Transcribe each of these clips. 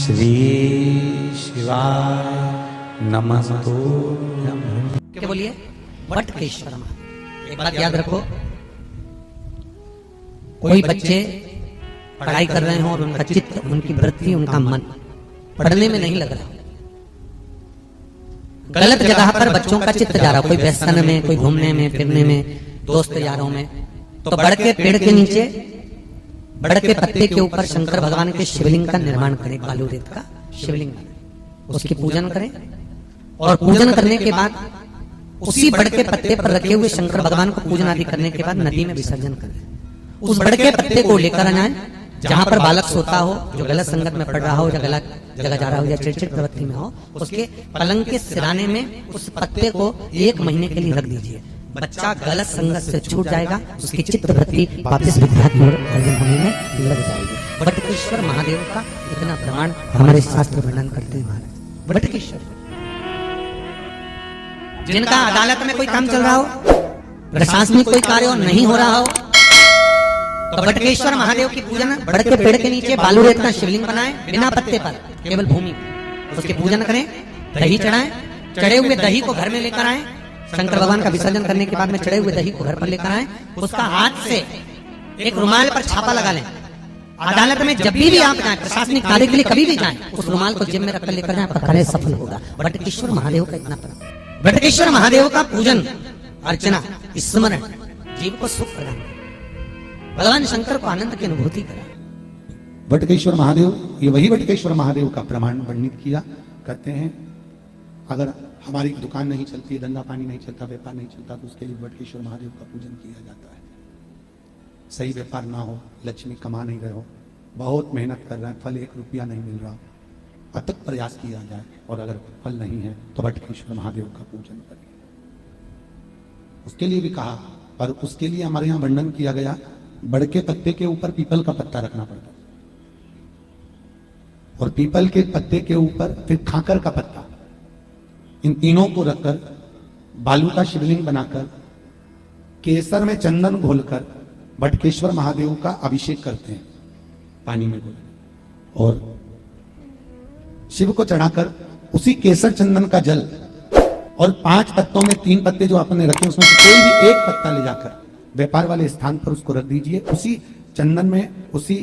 श्री शिवाय नमस्तुभ्यं। क्या बोलिए? वटकेश्वर महादेव। एक बात याद रखो, कोई बच्चे पढ़ाई कर रहे हो और उनका चित्त, उनकी वृत्ति, उनका मन पढ़ने में नहीं लग रहा, गलत जगह पर बच्चों का चित्त जा रहा, कोई व्यसन में, कोई घूमने में, फिरने में, दोस्त यारों में, तो बड़ के पेड़ के नीचे, बड़ के पत्ते के ऊपर शंकर भगवान के शिवलिंग का निर्माण करें, बालू रेत का शिवलिंग, उसकी पूजन करें और पूजन करने के बाद उसी बड़ के पत्ते पर रखे हुए शंकर भगवान को पूजन आदि करने के बाद नदी में विसर्जन करें। उस बड़ के पत्ते को लेकर आए जहां पर बालक सोता हो, जो गलत संगत में पड़ रहा हो, या गलत जगह जा रहा हो, या चिड़चिड़ प्रवृत्ति में हो, उसके पलंग के सिराने में उस पत्ते को 1 महीने के लिए रख दीजिए। बच्चा गलत संगत से छूट जाएगा, उसकी चित्त वृत्ति वापस विद्या की ओर अर्जन होने में लग जाएगी। वटकेश्वर महादेव का इतना प्रमाण हमारे शास्त्र वर्णन करते हैं महाराज। वटकेश्वर जिनका अदालत में कोई काम चल रहा हो, प्रशासनिक कोई कार्य नहीं हो रहा हो, तो वटकेश्वर महादेव की पूजन बड़ के पेड़ के नीचे बालू रेत का शिवलिंग बनाए, बिना पत्ते पर, केवल भूमि पर उसकी पूजन करें, दही चढ़ाएं, चढ़े हुए दही को घर में लेकर आए, शंकर भगवान का विसर्जन करने के बाद में चढ़े हुए दही को घर पर लेकर आए, उसका हाथ से एक रुमाल पर छापा लगा लें। अदालत में जब भी आप जाएं, प्रशासनिक कार्य के लिए कभी भी जाएं, उस रुमाल को जेब में रखकर लेकर जाएं, आपका कार्य सफल होगा। वटकेश्वर महादेव का इतना प्रणाम। वटकेश्वर महादेव का पूजन अर्चना स्मरण जीव को सुख प्रदान, भगवान शंकर को आनंद की अनुभूति करा। वटकेश्वर महादेव, ये वही वटकेश्वर महादेव का प्रमाण वर्णित किया करते हैं। अगर हमारी दुकान नहीं चलती, धंधा पानी नहीं चलता, व्यापार नहीं चलता, तो उसके लिए वटकेश्वर महादेव का पूजन किया जाता है। सही व्यापार ना हो, लक्ष्मी कमा नहीं रहे हो, बहुत मेहनत कर रहे हैं, फल 1 रुपया नहीं मिल रहा, अथक प्रयास किया जाए, और अगर फल नहीं है तो वटकेश्वर महादेव का पूजन करें। उसके लिए भी कहा, पर उसके लिए हमारे यहाँ वर्णन किया गया, बड़ के पत्ते के ऊपर पीपल का पत्ता रखना पड़ता है, और पीपल के पत्ते के ऊपर फिर खाकर का पत्ता, इन तीनों को रखकर बालू का शिवलिंग बनाकर केसर में चंदन घोलकर वटकेश्वर महादेव का अभिषेक करते हैं पानी में घोल, और शिव को चढ़ाकर उसी केसर चंदन का जल और 5 पत्तों में 3 पत्ते जो आपने रखे उसमें से कोई भी एक पत्ता ले जाकर व्यापार वाले स्थान पर उसको रख दीजिए। उसी चंदन में, उसी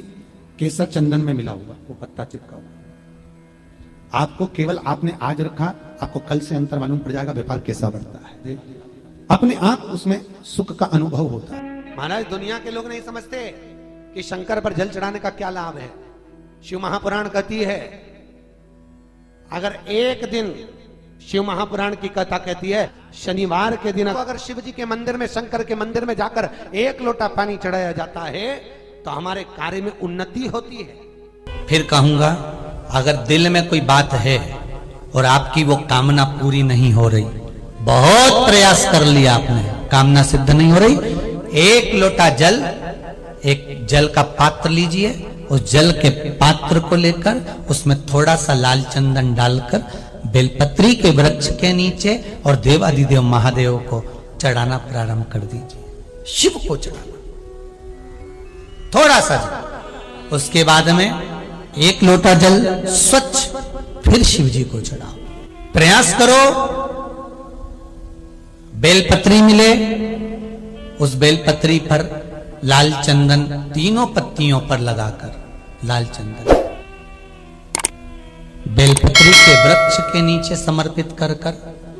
केसर चंदन में मिला हुआ वो पत्ता चिपका हुआ, आपको केवल आपने आज रखा, आपको कल से अंतर मालूम पड़ जाएगा, व्यापार कैसा बढ़ता है, अपने आप उसमें सुख का अनुभव होता है। महाराज, दुनिया के लोग नहीं समझते कि शंकर पर जल चढ़ाने का क्या लाभ है। शिव महापुराण कहती है, अगर एक दिन, शिव महापुराण की कथा कहती है, शनिवार के दिन अगर शिव जी के मंदिर में, शंकर के मंदिर में जाकर 1 लोटा पानी चढ़ाया जाता है तो हमारे कार्य में उन्नति होती है। फिर कहूंगा, अगर दिल में कोई बात है और आपकी वो कामना पूरी नहीं हो रही, बहुत प्रयास कर लिया आपने, कामना सिद्ध नहीं हो रही, 1 लोटा जल, एक जल का पात्र लीजिए, उस जल के पात्र को लेकर उसमें थोड़ा सा लाल चंदन डालकर बेलपत्री के वृक्ष के नीचे और देवादिदेव महादेव को चढ़ाना प्रारंभ कर दीजिए। शिव को चढ़ाना थोड़ा सा जल, उसके बाद में 1 लोटा जल स्वच्छ फिर शिव जी को चढ़ाओ। प्रयास करो बेलपत्री मिले, उस बेलपत्री पर लाल चंदन 3 पत्तियों पर लगाकर, लाल चंदन बेलपत्री के वृक्ष के नीचे समर्पित कर कर,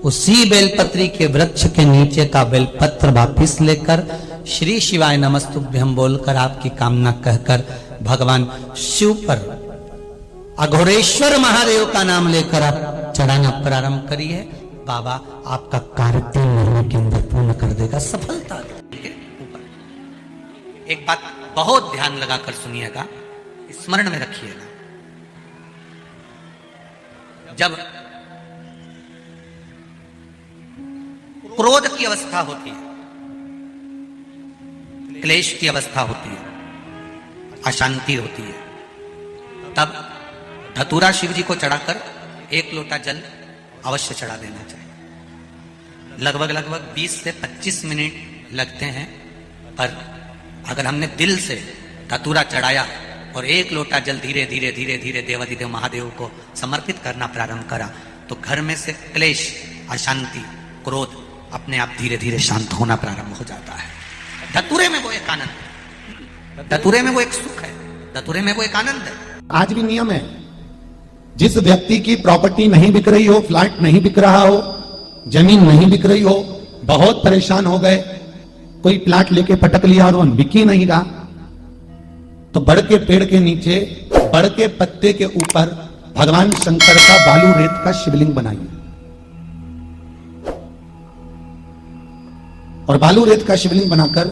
उसी बेलपत्री के वृक्ष के नीचे का बेलपत्र वापिस लेकर श्री शिवाय नमस्तुभ्यं बोलकर, आपकी कामना कहकर भगवान शिव पर अघोरेश्वर महादेव का नाम लेकर आप चढ़ाना प्रारंभ करिए। बाबा आपका कार्य 3 महीने के अंदर पूर्ण कर देगा, सफलता देगा। एक बात बहुत ध्यान लगाकर सुनिएगा, स्मरण में रखिएगा, जब क्रोध की अवस्था होती है, क्लेश की अवस्था होती है, अशांति होती है, तब धतूरा शिव जी को चढ़ाकर 1 लोटा जल अवश्य चढ़ा देना चाहिए। लगभग 20 से 25 मिनट लगते हैं, पर अगर हमने दिल से धतूरा चढ़ाया और एक लोटा जल धीरे धीरे धीरे धीरे देवाधिदेव महादेव को समर्पित करना प्रारंभ करा तो घर में से क्लेश, अशांति, क्रोध अपने आप धीरे धीरे शांत होना प्रारंभ हो जाता है। धतूरे में वो एक आनंद है, धतूरे में वो एक सुख है, धतूरे में वो एक आनंद है। आज भी नियम है, जिस व्यक्ति की प्रॉपर्टी नहीं बिक रही हो, फ्लैट नहीं बिक रहा हो, जमीन नहीं बिक रही हो, बहुत परेशान हो गए, कोई प्लाट लेके पटक लिया और वो बिक ही नहीं रहा, तो बड़ के पेड़ के नीचे, बड़ के पत्ते के ऊपर भगवान शंकर का बालू रेत का शिवलिंग बनाइए और बालू रेत का शिवलिंग बनाकर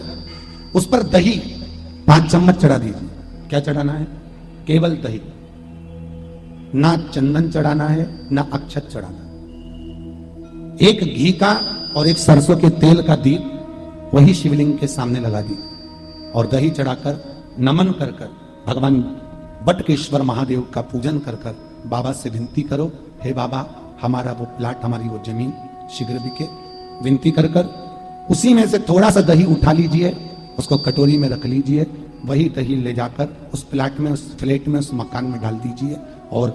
उस पर दही 5 चम्मच चढ़ा दीजिए। क्या चढ़ाना है? केवल दही, ना चंदन चढ़ाना है, ना अक्षत चढ़ाना है। एक घी का और एक सरसों के तेल का दीप वही शिवलिंग के सामने लगा दीजिए और दही चढ़ाकर नमन कर कर भगवान बटकेश्वर महादेव का पूजन कर कर बाबा से विनती करो, हे बाबा हमारा वो प्लाट, हमारी वो जमीन शीघ्र बिके। विनती कर कर उसी में से थोड़ा सा दही उठा लीजिए, उसको कटोरी में रख लीजिए, वही दही ले जाकर उस प्लाट में, उस फ्लैट में, उस मकान में डाल दीजिए और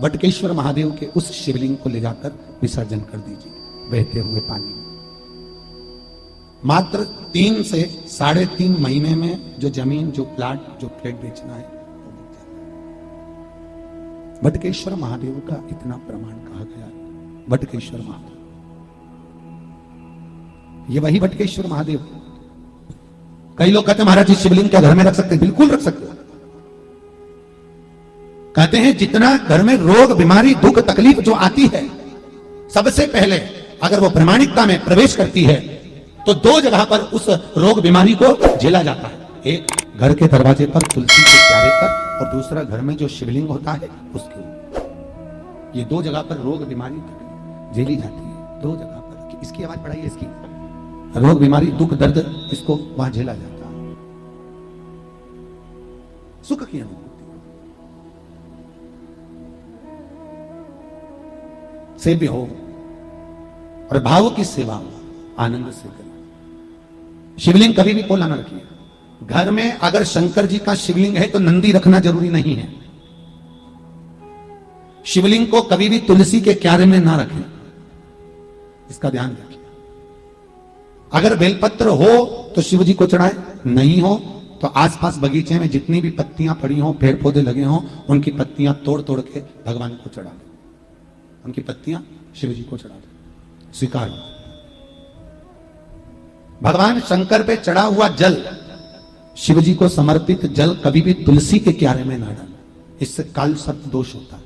बटकेश्वर महादेव के उस शिवलिंग को ले जाकर विसर्जन कर दीजिए बहते हुए पानी में। मात्र 3 से 3.5 महीने में जो जमीन, जो प्लाट, जो फ्लैट बेचना है वो बिक जाता है। बटकेश्वर महादेव का इतना प्रमाण कहा गया है। बटकेश्वर महादेव, ये वही बटकेश्वर महादेव। कई लोग कहते हैं महाराज जी शिवलिंग क्या घर में रख सकते? बिल्कुल रख सकते। कहते हैं जितना घर में रोग, बीमारी, दुख, तकलीफ जो आती है, सबसे पहले अगर वो प्रामाणिकता में प्रवेश करती है तो 2 जगह पर उस रोग बीमारी को झेला जाता है। एक घर के दरवाजे पर तुलसी के क्यारे पर और दूसरा घर में जो शिवलिंग होता है उसके ऊपर। ये 2 जगह पर रोग बीमारी झेली जाती है। 2 जगह पर। इसकी आवाज पढ़ाइए, इसकी रोग बीमारी, दुख, दर्द, इसको वहां झेला जाता है। सुख की अनुभूति से भी हो और भाव की सेवा आनंद से करें। शिवलिंग कभी भी पोला न रखिए। घर में अगर शंकर जी का शिवलिंग है तो नंदी रखना जरूरी नहीं है। शिवलिंग को कभी भी तुलसी के क्यारे में ना रखें, इसका ध्यान रखिए। अगर बेलपत्र हो तो शिव जी को चढ़ाए, नहीं हो तो आसपास बगीचे में जितनी भी पत्तियां पड़ी हो, पेड़ पौधे लगे हों, उनकी पत्तियां तोड़ तोड़ के भगवान को चढ़ा दें। उनकी पत्तियां शिव जी को चढ़ा दें, स्वीकार। भगवान शंकर पे चढ़ा हुआ जल, शिव जी को समर्पित जल कभी भी तुलसी के क्यारे में ना डालें, इससे काल सर्प दोष होता है।